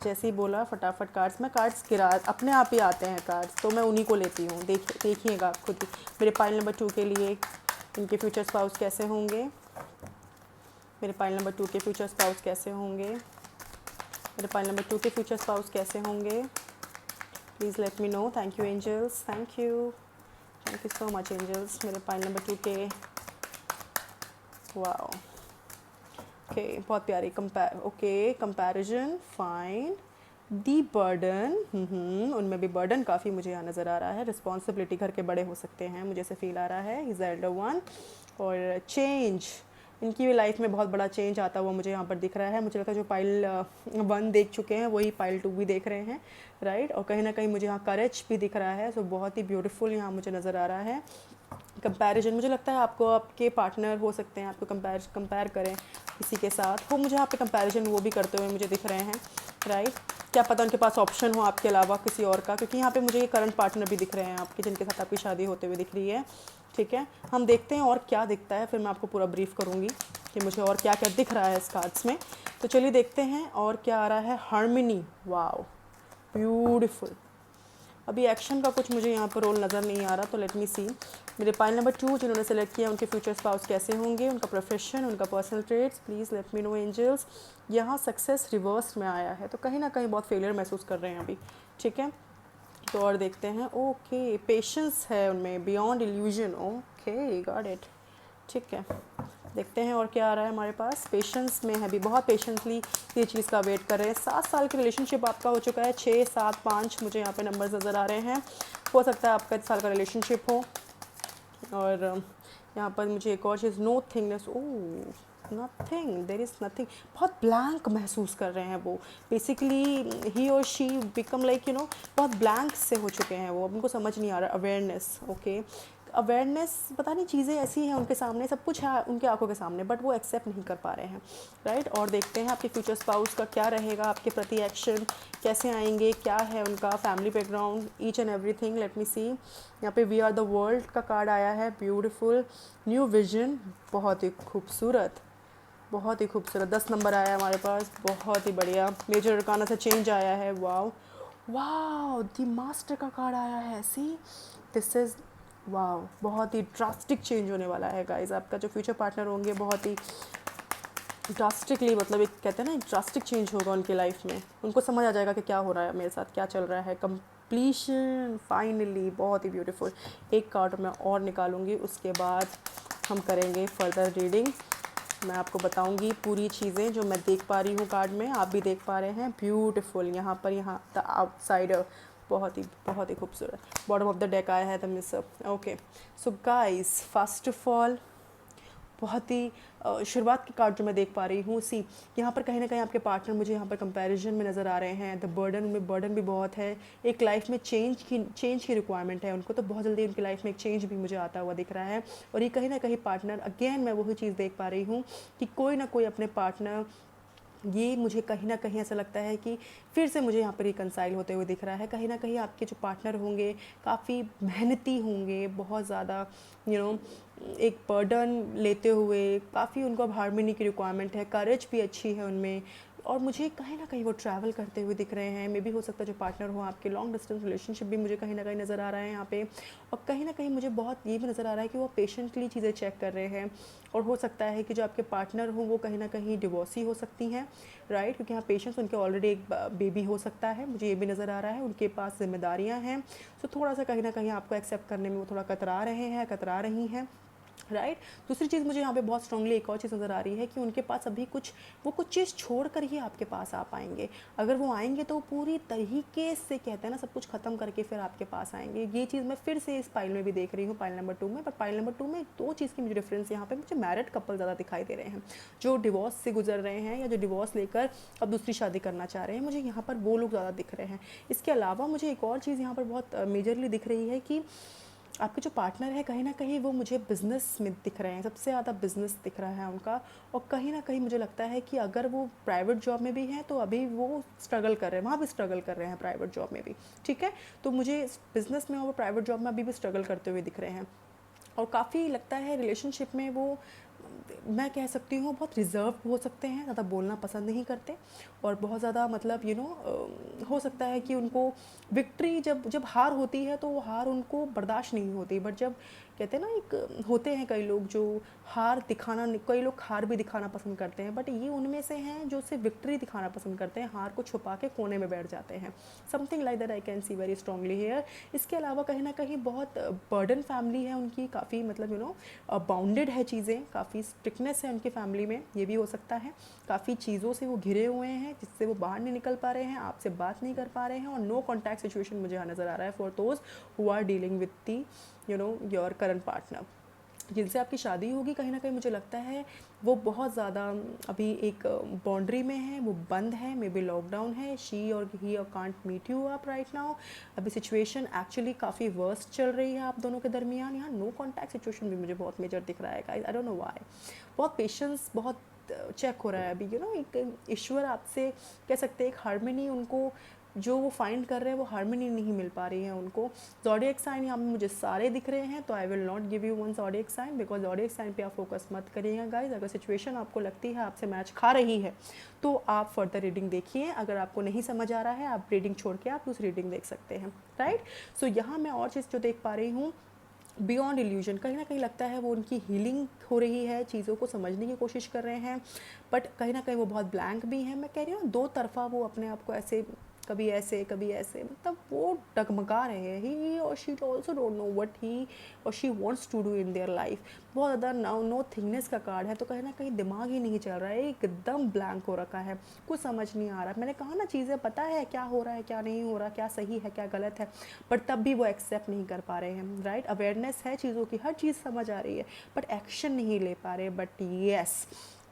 Speaker 1: जैसे ही बोला फटाफट कार्ड्स, मैं कार्ड्स गिरा, अपने आप ही आते हैं कार्ड्स, तो मैं उन्हीं को लेती हूँ। देखिएगा आप खुद ही मेरे पाइल नंबर 2 के लिए इनके फ्यूचर स्पाउस कैसे होंगे, मेरे पाइल नंबर 2 के फ्यूचर स्पाउस कैसे होंगे, मेरे पाइल नंबर 2 के फ्यूचर स्पाउस कैसे होंगे। Please let me know. Thank you angels, thank you so much angels. मेरे पाइल नंबर 2 के, वाओ, ओके, बहुत प्यारी कंपैरिजन, फाइन, दी बर्डन, उनमें भी बर्डन काफ़ी मुझे यहाँ नज़र आ रहा है। रिस्पॉन्सिबिलिटी, घर के बड़े हो सकते हैं, मुझे से फील आ रहा है, इज़ एल्डर वन। और चेंज, इनकी भी लाइफ में बहुत बड़ा चेंज आता हुआ मुझे यहाँ पर दिख रहा है। मुझे लगता है जो पाइल 1 देख चुके हैं वही पाइल 2 भी देख रहे हैं, राइट। और कहीं ना कहीं मुझे यहाँ करेज भी दिख रहा है, सो बहुत ही ब्यूटीफुल यहाँ मुझे नज़र आ रहा है। कंपैरिजन, मुझे लगता है आपको आपके पार्टनर हो सकते हैं आपको कंपेयर करें किसी के साथ, वो मुझे यहाँ पे कंपैरिजन वो भी करते हुए मुझे दिख रहे हैं, राइट। क्या पता उनके पास ऑप्शन हो आपके अलावा किसी और का, क्योंकि यहाँ पे मुझे ये करंट पार्टनर भी दिख रहे हैं आपके, जिनके साथ आपकी शादी होते हुए दिख रही है। ठीक है, हम देखते हैं और क्या दिखता है, फिर मैं आपको पूरा ब्रीफ करूँगी कि मुझे और क्या क्या दिख रहा है इस कार्ड्स में। तो चलिए देखते हैं और क्या आ रहा है। Harmony, wow, beautiful. अभी एक्शन का कुछ मुझे यहाँ पर रोल नज़र नहीं आ रहा, तो लेट मी सी। मेरे पाइल नंबर 2 जिन्होंने सेलेक्ट किया, उनके फ्यूचर स्पाउस कैसे होंगे, उनका प्रोफेशन, उनका personal traits, please let me know angels. यहाँ सक्सेस रिवर्स में आया है, तो कहीं ना कहीं बहुत फेलियर महसूस कर रहे हैं अभी, ठीक है, तो और देखते हैं। ओके, पेशेंस है उनमें, beyond illusion. Okay, got it. ठीक है, देखते हैं और क्या आ रहा है हमारे पास। पेशेंस में है, भी बहुत पेशेंटली ये चीज़ का वेट कर रहे हैं। 7 साल की रिलेशनशिप आपका हो चुका है, 6 7 5 मुझे यहाँ पे नंबर्स नज़र आ रहे हैं। हो सकता है आपका 1 साल का रिलेशनशिप हो। और यहाँ पर मुझे एक और चीज़, nothingness. Oh, nothing, there is nothing. बहुत ब्लैंक महसूस कर रहे हैं वो। बेसिकली ही और शी बिकम लाइक बहुत ब्लैंक से हो चुके हैं वो। अब उनको समझ नहीं आ रहा। अवेयरनेस, ओके, अवेयरनेस, पता नहीं चीज़ें ऐसी हैं उनके सामने, सब कुछ है उनके आंखों के सामने, बट वो एक्सेप्ट नहीं कर पा रहे हैं, राइट। और देखते हैं आपके फ्यूचर स्पाउस का क्या रहेगा, आपके प्रति एक्शन कैसे आएंगे, क्या है उनका family background, each and everything. Let me see. यहाँ पे वी आर द वर्ल्ड का कार्ड आया है, ब्यूटीफुल, न्यू विजन, बहुत ही खूबसूरत, बहुत ही खूबसूरत। 10 नंबर आया है हमारे पास, बहुत ही बढ़िया। मेजर अरकाना से चेंज आया है, वाओ वाओ, द मास्टर का कार्ड आया है। सी, दिस इज़ वाओ, बहुत ही ड्रास्टिक चेंज होने वाला है गाइज। आपका जो फ्यूचर पार्टनर होंगे बहुत ही ड्रास्टिकली, मतलब एक कहते हैं ना, ड्रास्टिक चेंज होगा उनकी लाइफ में। उनको समझ आ जाएगा कि क्या हो रहा है मेरे साथ, क्या चल रहा है। कंप्लीशन, फाइनली, बहुत ही ब्यूटीफुल। एक कार्ड मैं और निकालूंगी, उसके बाद हम करेंगे फर्दर रीडिंग। मैं आपको बताऊंगी पूरी चीज़ें जो मैं देख पा रही हूँ कार्ड में, आप भी देख पा रहे हैं। ब्यूटीफुल, यहाँ पर, यहाँ द आउटसाइडर, बहुत ही खूबसूरत। बॉटम ऑफ द डेक आया है the mixup. Okay, so guys, first of all, बहुत ही शुरुआत के कार्ड जो मैं देख पा रही हूँ, सी, यहाँ पर कहीं ना कहीं आपके पार्टनर मुझे यहाँ पर कंपैरिजन में नज़र आ रहे हैं। द बर्डन में, बर्डन भी बहुत है। एक लाइफ में चेंज की रिक्वायरमेंट है उनको, तो बहुत जल्दी उनकी लाइफ में एक चेंज भी मुझे आता हुआ दिख रहा है। और ये कहीं ना कहीं पार्टनर, अगेन मैं वही चीज़ देख पा रही हूँ कि कोई ना कोई अपने पार्टनर, ये मुझे कहीं ना कहीं ऐसा लगता है कि फिर से मुझे यहाँ पर रिकनसाइल होते हुए दिख रहा है। कहीं ना कहीं आपके जो पार्टनर होंगे काफ़ी मेहनती होंगे, बहुत ज़्यादा एक बर्डन लेते हुए, काफ़ी उनको अब हार्मनी की रिक्वायरमेंट है, करेज भी अच्छी है उनमें। और मुझे कहीं ना कहीं वो ट्रैवल करते हुए दिख रहे हैं। मे भी हो सकता है जो पार्टनर हो आपके, लॉन्ग डिस्टेंस रिलेशनशिप भी मुझे कहीं ना कहीं नज़र आ रहा है यहाँ पे। और कहीं ना कहीं मुझे बहुत ये भी नज़र आ रहा है कि वो पेशेंटली चीज़ें चेक कर रहे हैं। और हो सकता है कि जो आपके पार्टनर हो वो कहीं ना कहीं डिवोर्सी हो सकती हैं, राइट, क्योंकि यहाँ पेशेंट्स, उनके ऑलरेडी एक बेबी हो सकता है, मुझे ये भी नज़र आ रहा है। उनके पास जिम्मेदारियाँ हैं, सो थोड़ा सा कहीं ना कहीं आपको एक्सेप्ट करने में वो थोड़ा कतरा रहे हैं, कतरा रही हैं, राइट। दूसरी चीज़ मुझे यहाँ पे बहुत स्ट्रांगली एक और चीज़ नज़र आ रही है कि उनके पास अभी कुछ, वो कुछ चीज़ छोड़ कर ही आपके पास आ पाएंगे। अगर वो आएंगे तो पूरी तरीके से, कहते हैं ना, सब कुछ ख़त्म करके फिर आपके पास आएंगे। ये चीज़ मैं फिर से इस पाइल में भी देख रही हूँ, पाइल नंबर 2 में। बट पाइल नंबर 2 में दो चीज़ की मुझे डिफरेंस यहाँ पे, मुझे मैरिड कपल ज़्यादा दिखाई दे रहे हैं, जो डिवोर्स से गुजर रहे हैं या जो डिवोर्स लेकर अब दूसरी शादी करना चाह रहे हैं। मुझे यहाँ पर वो लोग ज़्यादा दिख रहे हैं। इसके अलावा मुझे एक और चीज़ यहाँ पर बहुत मेजरली दिख रही है कि आपके जो पार्टनर है कहीं ना कहीं वो मुझे बिज़नेस में दिख रहे हैं, सबसे ज़्यादा बिज़नेस दिख रहा है उनका। और कहीं ना कहीं मुझे लगता है कि अगर वो प्राइवेट जॉब में भी हैं तो अभी वो स्ट्रगल कर रहे हैं, वहाँ भी स्ट्रगल कर रहे हैं प्राइवेट जॉब में भी, ठीक है। तो मुझे बिज़नेस में और प्राइवेट जॉब में अभी भी स्ट्रगल करते हुए दिख रहे हैं। और काफ़ी लगता है रिलेशनशिप में वो, मैं कह सकती हूँ, बहुत रिज़र्व हो सकते हैं, ज़्यादा बोलना पसंद नहीं करते। और बहुत ज़्यादा, मतलब हो सकता है कि उनको विक्ट्री, जब जब हार होती है तो वो हार उनको बर्दाश्त नहीं होती। बट जब, कहते हैं ना, एक होते हैं कई लोग जो हार दिखाना, कई लोग हार भी दिखाना पसंद करते हैं, बट ये उनमें से हैं जो सिर्फ विक्ट्री दिखाना पसंद करते हैं, हार को छुपा के कोने में बैठ जाते हैं। Something like that I can see very strongly here. इसके अलावा कहीं ना कहीं बहुत बर्डन फैमिली है उनकी, काफ़ी, मतलब बाउंडेड है चीज़ें, काफ़ी स्ट्रिक्टनेस है उनकी फैमिली में, ये भी हो सकता है। काफ़ी चीज़ों से वो घिरे हुए हैं जिससे वो बाहर नहीं निकल पा रहे हैं, आपसे बात नहीं कर पा रहे हैं। और नो कॉन्टैक्ट सिचुएशन मुझे यहाँ नज़र आ रहा है for those who are dealing with the your current partner. जिनसे आपकी शादी होगी, कहीं ना कहीं मुझे लगता है वो बहुत ज़्यादा अभी एक बाउंड्री में है, वो बंद है, मे बी लॉकडाउन है, she or he or can't meet you up right now. अभी सिचुएशन एक्चुअली काफ़ी वर्स्ट चल रही है आप दोनों के दरमियान। यहाँ नो कॉन्टैक्ट सिचुएशन भी मुझे बहुत मेजर दिख रहा है guys, I don't know why. बहुत पेशेंस, बहुत चेक हो रहा है अभी, एक ईश्वर आपसे, कह सकते हैं, एक हार्मनी उनको जो वो फाइंड कर रहे हैं, वो हार्मनी नहीं मिल पा रही है उनको। ज़ोडिएक साइन यहाँ पे मुझे सारे दिख रहे हैं, तो I will not give you one zodiac sign, because zodiac sign पे आप फोकस मत करिएगा गाइज। अगर सिचुएशन आपको लगती है आपसे मैच खा रही है तो आप फर्दर रीडिंग देखिए। अगर आपको नहीं समझ आ रहा है, आप रीडिंग छोड़ के आप दूसरी रीडिंग देख सकते हैं, राइट। सो यहाँ मैं और चीज़ जो देख पा रही हूँ, बियॉन्ड इल्यूजन, कहीं ना कहीं लगता है वो उनकी हीलिंग हो रही है, चीज़ों को समझने की कोशिश कर रहे हैं, बट कहीं ना कहीं वो बहुत ब्लैंक भी हैं। मैं कह रही हूँ दो तरफा वो अपने आप को ऐसे कभी ऐसे कभी ऐसे, मतलब वो डगमगा रहे हैं। ही और she also don't know what he और she wants to do in their life. बहुत ज़्यादा नो थिंगनेस का कार्ड है, तो कहीं ना कहीं दिमाग ही नहीं चल रहा है, एकदम ब्लैंक हो रखा है, कुछ समझ नहीं आ रहा। मैंने कहा ना, चीज़ें पता है क्या हो रहा है क्या नहीं हो रहा, क्या सही है क्या गलत है, पर तब भी वो एक्सेप्ट नहीं कर पा रहे हैं, राइट। अवेयरनेस है चीज़ों की, हर चीज़ समझ आ रही है, बट एक्शन नहीं ले पा रहे। But yes,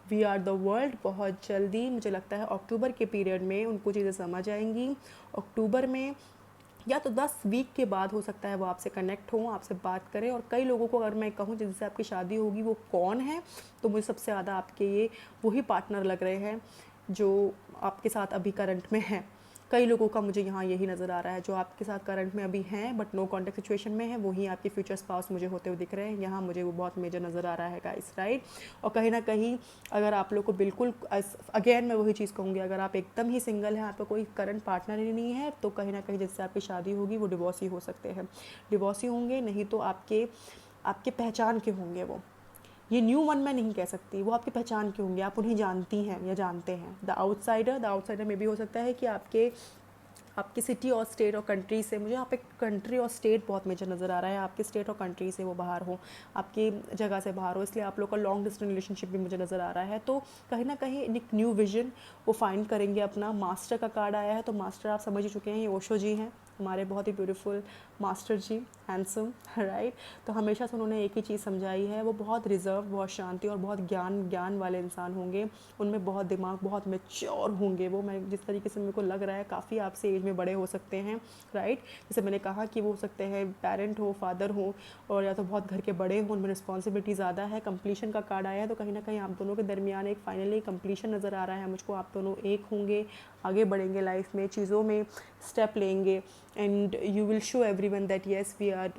Speaker 1: we are the world, बहुत जल्दी मुझे लगता है अक्टूबर के पीरियड में उनको चीज़ें समझ आएंगी। अक्टूबर में या तो 10 वीक के बाद हो सकता है वो आपसे कनेक्ट हो, आपसे बात करें। और कई लोगों को अगर मैं कहूँ जिनसे आपकी शादी होगी वो कौन है, तो मुझे सबसे ज़्यादा आपके ये वही पार्टनर लग रहे हैं जो आपके साथ अभी करंट में हैं। कई लोगों का मुझे यहाँ यही नज़र आ रहा है, जो आपके साथ करंट में अभी हैं बट नो कॉन्टेक्ट सिचुएशन में है, वही आपके फ्यूचर स्पाउस मुझे होते हुए दिख रहे हैं। यहाँ मुझे वो बहुत मेजर नज़र आ रहा है गाइस, राइट। और कहीं ना कहीं अगर आप लोग को बिल्कुल, अगेन मैं वही चीज़ कहूँगी, अगर आप एकदम ही सिंगल हैं, आपका कोई करंट पार्टनर ही नहीं है, तो कहीं ना कहीं जिससे आपकी शादी होगी वो डिवोर्स ही हो सकते हैं, डिवोर्स ही होंगे, नहीं तो आपके आपके पहचान के होंगे वो। ये न्यू वन मैं नहीं कह सकती, वो आपकी पहचान के होंगे, आप उन्हें जानती हैं या जानते हैं। द आउटसाइडर में भी हो सकता है कि आपकी सिटी और स्टेट और कंट्री से, मुझे यहाँ पे कंट्री और स्टेट बहुत मेजर नज़र आ रहा है, आपके स्टेट और कंट्री से वो बाहर हो, आपकी जगह से बाहर हो, इसलिए आप लोग का लॉन्ग डिस्टेंस रिलेशनशिप भी मुझे नज़र आ रहा है। तो कहीं ना कहीं एक न्यू विजन वो फाइंड करेंगे अपना। मास्टर का कार्ड आया है, तो मास्टर आप समझ ही चुके हैं, ये ओशो जी हैं, हमारे बहुत ही ब्यूटीफुल मास्टर जी, हैंडसम, राइट। तो हमेशा से उन्होंने एक ही चीज़ समझाई है, वो बहुत रिजर्व, बहुत शांति और बहुत ज्ञान वाले इंसान होंगे। उनमें बहुत दिमाग, बहुत मेच्योर होंगे वो। मैं जिस तरीके से मेरे को लग रहा है, काफ़ी आपसे एज में बड़े हो सकते हैं, राइट। जैसे मैंने कहा कि वो हो सकते हैं पेरेंट हो, फादर हो, और या तो बहुत घर के बड़े हों, उनमें रिस्पॉन्सिबिलिटी ज़्यादा है। कंप्लीशन का कार्ड आया है, तो कहीं ना कहीं आप दोनों के दरमियान एक फाइनली कंप्लीशन नज़र आ रहा है मुझको। आप दोनों एक होंगे, आगे बढ़ेंगे लाइफ में, चीज़ों में स्टेप लेंगे, and you will show everyone that yes we are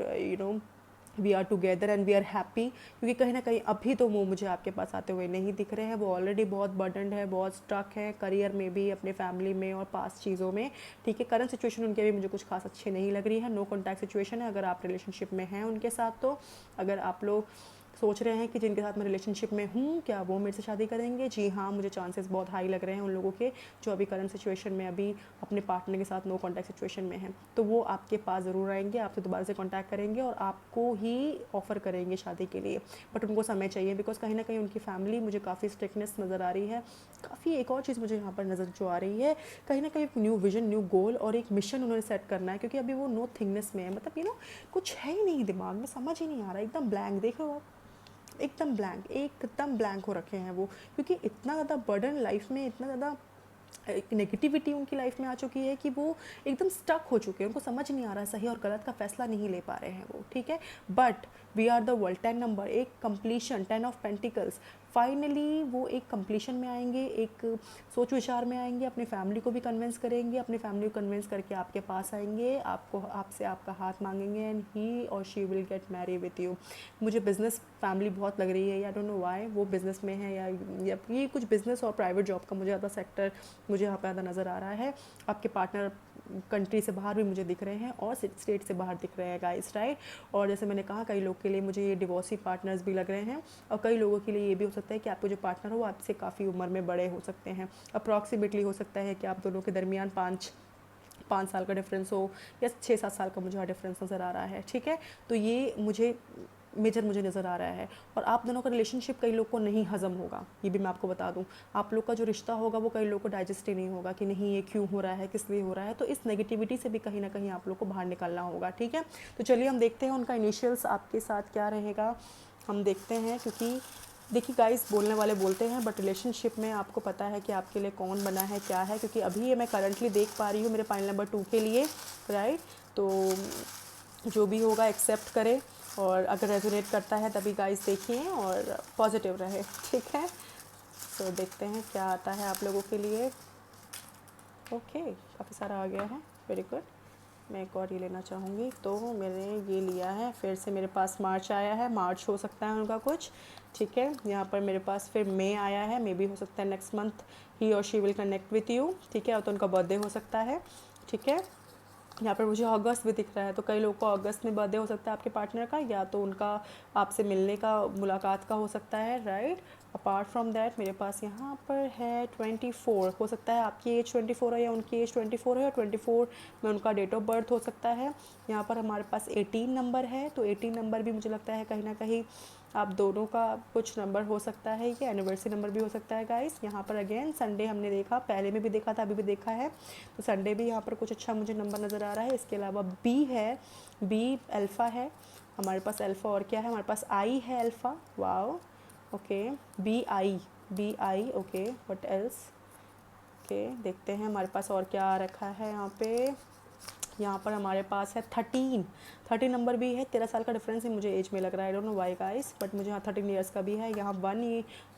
Speaker 1: we are together and we are happy. क्योंकि कहीं ना कहीं अभी तो वो मुझे आपके पास आते हुए नहीं दिख रहे हैं, वो ऑलरेडी बहुत बर्डनड है, बहुत स्टक है, करियर में भी, अपने फैमिली में और पास चीज़ों में, ठीक है। करंट सिचुएशन उनके भी मुझे कुछ खास अच्छी नहीं लग रही है। नो कॉन्टैक्ट सिचुएशन है अगर आप रिलेशनशिप में हैं उनके साथ। तो अगर आप लोग सोच रहे हैं कि जिनके साथ मैं रिलेशनशिप में हूँ क्या वो मेरे से शादी करेंगे, जी हाँ, मुझे चांसेस बहुत हाई लग रहे हैं उन लोगों के जो अभी करंट सिचुएशन में अभी अपने पार्टनर के साथ नो कॉन्टैक्ट सिचुएशन में हैं। तो वो आपके पास ज़रूर आएंगे, आपसे दोबारा से कॉन्टैक्ट करेंगे और आपको ही ऑफ़र करेंगे शादी के लिए, बट उनको समय चाहिए, बिकॉज कहीं ना कहीं उनकी फैमिली मुझे काफ़ी स्ट्रिक्टनेस नज़र आ रही है। काफ़ी एक और चीज़ मुझे यहाँ पर नज़र जो आ रही है, कहीं ना कहीं एक न्यू विजन, न्यू गोल और एक मिशन उन्होंने सेट करना है, क्योंकि अभी वो नो थिंगनेस में है, मतलब कुछ है ही नहीं दिमाग में, समझ ही नहीं आ रहा, एकदम ब्लैंक। देख लो आप, एकदम ब्लैंक हो रखे हैं वो, क्योंकि इतना ज़्यादा बर्डन लाइफ में, इतना ज़्यादा एक नेगेटिविटी उनकी लाइफ में आ चुकी है कि वो एकदम स्टक हो चुके हैं, उनको समझ नहीं आ रहा है, सही और गलत का फैसला नहीं ले पा रहे हैं वो, ठीक है। But we are the world, 10 number, एक कंप्लीशन, 10 ऑफ पेंटिकल्स, फाइनली वो एक कंप्लीशन में आएंगे, एक सोच विचार में आएंगे, अपनी फैमिली को भी कन्विंस करेंगे, अपनी फैमिली को कन्विंस करके आपके पास आएंगे, आपसे आपका हाथ मांगेंगे, एंड ही और she will get Mary with you. मुझे बिजनेस फैमिली बहुत लग रही है, या डोंट नो व्हाई, वो बिज़नेस में है या ये कुछ बिज़नेस और प्राइवेट जॉब का मुझे ज़्यादा सेक्टर मुझे यहाँ पे ज़्यादा नज़र आ रहा है। आपके पार्टनर कंट्री से बाहर भी मुझे दिख रहे हैं और स्टेट से बाहर दिख रहे हैं गाइस, राइट। और जैसे मैंने कहा, कई लोग के लिए मुझे ये डिवोर्सी पार्टनर्स भी लग रहे हैं, और कई लोगों के लिए ये भी हो सकता है कि आपको जो पार्टनर हो आपसे काफ़ी उम्र में बड़े हो सकते हैं। अप्रॉक्सीमेटली हो सकता है कि आप दोनों के दरमियान 5 साल का डिफरेंस हो, या 6-7 साल का मुझे डिफरेंस नज़र आ रहा है, ठीक है। तो ये मुझे नज़र आ रहा है। और आप दोनों का रिलेशनशिप कई लोग को नहीं हज़म होगा, ये भी मैं आपको बता दूं। आप लोग का जो रिश्ता होगा वो कई लोग को डाइजेस्ट ही नहीं होगा कि नहीं ये क्यों हो रहा है, किस लिए हो रहा है। तो इस नेगेटिविटी से भी कहीं ना कहीं आप लोग को बाहर निकलना होगा, ठीक है। तो चलिए हम देखते हैं उनका इनिशियल्स आपके साथ क्या रहेगा, हम देखते हैं। क्योंकि देखिए गाइस, बोलने वाले बोलते हैं, बट रिलेशनशिप में आपको पता है कि आपके लिए कौन बना है, क्या है। क्योंकि अभी ये मैं करंटली देख पा रही हूँ मेरे फाइल नंबर 2 के लिए, राइट। तो जो भी होगा एक्सेप्ट करें, और अगर रेजोनेट करता है तभी गाइस देखिए, और पॉजिटिव रहे, ठीक है। तो देखते हैं क्या आता है आप लोगों के लिए। ओके, काफ़ी सारा आ गया है, वेरी गुड। मैं एक और ये लेना चाहूँगी, तो मैंने ये लिया है। फिर से मेरे पास मार्च आया है, मार्च हो सकता है उनका कुछ, ठीक है। यहाँ पर मेरे पास फिर मई आया है, मे भी हो सकता है नेक्स्ट मंथ ही और she will connect with you, ठीक है। और तो उनका बर्थडे हो सकता है, ठीक है। यहाँ पर मुझे अगस्त भी दिख रहा है, तो कई लोगों को अगस्त में बर्थडे हो सकता है आपके पार्टनर का, या तो उनका आपसे मिलने का, मुलाकात का हो सकता है, राइट। अपार्ट फ्रॉम दैट मेरे पास यहाँ पर है 24, हो सकता है आपकी एज 24 है या उनकी एज 24 है, और 24 में उनका डेट ऑफ बर्थ हो सकता है। यहाँ पर हमारे पास 18 नंबर है, तो 18 नंबर भी मुझे लगता है कहीं ना कहीं आप दोनों का कुछ नंबर हो सकता है, ये एनिवर्सरी नंबर भी हो सकता है गाइस। यहाँ पर अगेन संडे हमने देखा, पहले में भी देखा था, अभी भी देखा है, तो संडे भी यहाँ पर कुछ अच्छा मुझे नंबर नज़र आ रहा है। इसके अलावा बी है, बी अल्फ़ा है हमारे पास। अल्फ़ा और क्या है हमारे पास, आई है alpha, wow, okay. B I okay, what else, okay. देखते हैं हमारे पास और क्या आ रखा है यहाँ पे। यहाँ पर हमारे पास है 13 नंबर भी है। 13 साल का डिफरेंस ही मुझे एज में लग रहा है, आई don't know why guys, but मुझे यहाँ 13 ईयर्स का भी है। यहाँ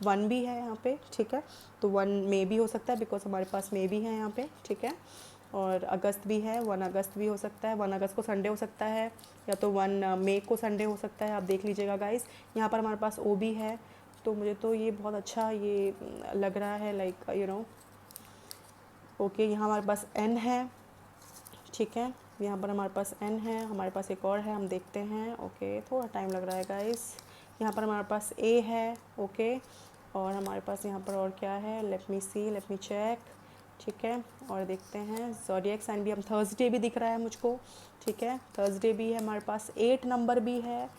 Speaker 1: वन भी है यहाँ पे, ठीक है, तो 1 मे भी हो सकता है, बिकॉज हमारे पास मे भी है यहाँ पे, ठीक है। और अगस्त भी है, 1 अगस्त भी हो सकता है, 1 अगस्त को संडे हो सकता है, या तो 1 मई को संडे हो सकता है, आप देख लीजिएगा गाइस। यहाँ पर हमारे पास ओ भी है, तो मुझे तो ये बहुत अच्छा ये लग रहा है, लाइक यू नो, ओके। यहाँ हमारे पास एन है, ठीक है, यहाँ पर हमारे पास एन है, हमारे पास एक और है, हम देखते हैं, ओके, थोड़ा टाइम लग रहा है गाइस। यहाँ पर हमारे पास ए है, ओके, और हमारे पास यहाँ पर और क्या है, लेट मी सी, लेट मी चेक, ठीक है, और देखते हैं। ज़ोडिएक साइन भी, हम थर्सडे भी दिख रहा है मुझको, ठीक है, थर्सडे भी है हमारे पास, 8 नंबर भी है,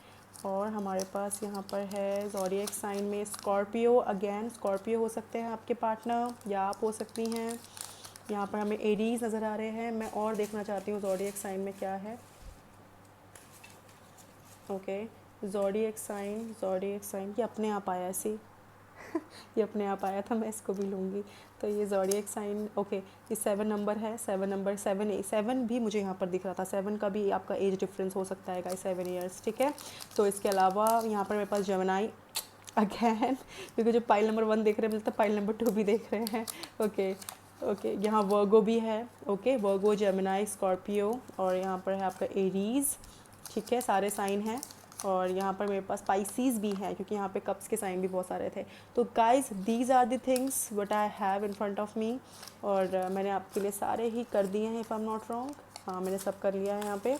Speaker 1: और हमारे पास यहाँ पर है ज़ोडिएक साइन में स्कॉर्पियो, अगेन स्कॉर्पियो हो सकते हैं आपके पार्टनर, या आप हो सकती हैं। यहाँ पर हमें एरीज नज़र आ रहे हैं, मैं और देखना चाहती हूँ ज़ोडिएक साइन में क्या है, ओके। ज़ोडिएक साइन ये अपने आप आया सी ये अपने आप आया था, मैं इसको भी लूँगी। तो ये ज़ोडिएक साइन, ओके, ये 7 नंबर है, 7 भी मुझे यहाँ पर दिख रहा था, 7 का भी आपका एज डिफरेंस हो सकता है गाइस, 7 ईयर्स, ठीक है। तो इसके अलावा यहाँ पर मेरे पास जेमिनी अगैन, क्योंकि जो पाइल नंबर 1 देख रहे हैं मुझे तो पाइल नंबर 2 भी देख रहे हैं, ओके ओके। यहाँ वर्गो भी है, ओके, वर्गो, जेमिनी, स्कॉर्पियो, और यहाँ पर है आपका एरीज, ठीक है, सारे साइन हैं। और यहाँ पर मेरे पास स्पाइसीज भी है, क्योंकि यहाँ पे कप्स के साइन भी बहुत सारे थे। तो guys these are the things what I have in front of me, और मैंने आपके लिए सारे ही कर दिए हैं, if I am not wrong, हाँ मैंने सब कर लिया है यहाँ पे।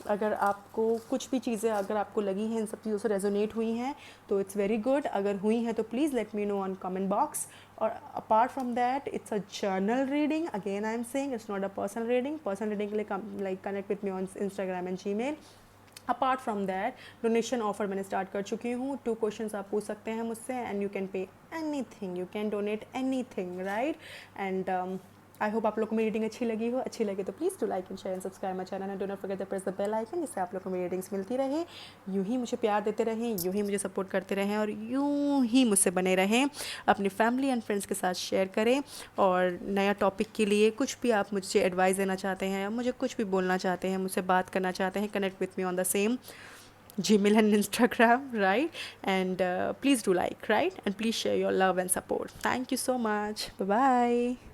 Speaker 1: अगर आपको कुछ भी चीज़ें अगर आपको लगी हैं, इन सब चीज़ों से रेजोनेट हुई हैं, तो इट्स वेरी गुड। अगर हुई हैं तो please let me know on comment box. और apart from that it's a general reading, again I am saying it's not a personal reading. Personal reading के लिए like connect with me on Instagram and Gmail. Apart from that donation offer मैंने start कर चुकी हूँ। 2 questions आप पूछ सकते हैं मुझसे, and you can pay anything, you can donate anything, right. And I hope आप लोग को मेरी रीडिंग अच्छी लगी हो। अच्छी लगे तो please do like and share and subscribe my channel, and do not forget the press the bell icon, जिससे आप लोग को मेरी रीडिंग्स मिलती रहे। यूँ ही मुझे प्यार देते रहें, यूँ ही मुझे सपोर्ट करते रहें, और यूँ ही मुझसे बने रहें। अपनी फैमिली एंड फ्रेंड्स के साथ शेयर करें। और नया टॉपिक के लिए कुछ भी आप मुझसे एडवाइस देना चाहते हैं, या मुझे कुछ भी बोलना चाहते हैं, मुझसे बात करना चाहते हैं, connect with me on the same Gmail and Instagram, right? And please do like, right? And please share your love and support. Thank you so much. Bye bye.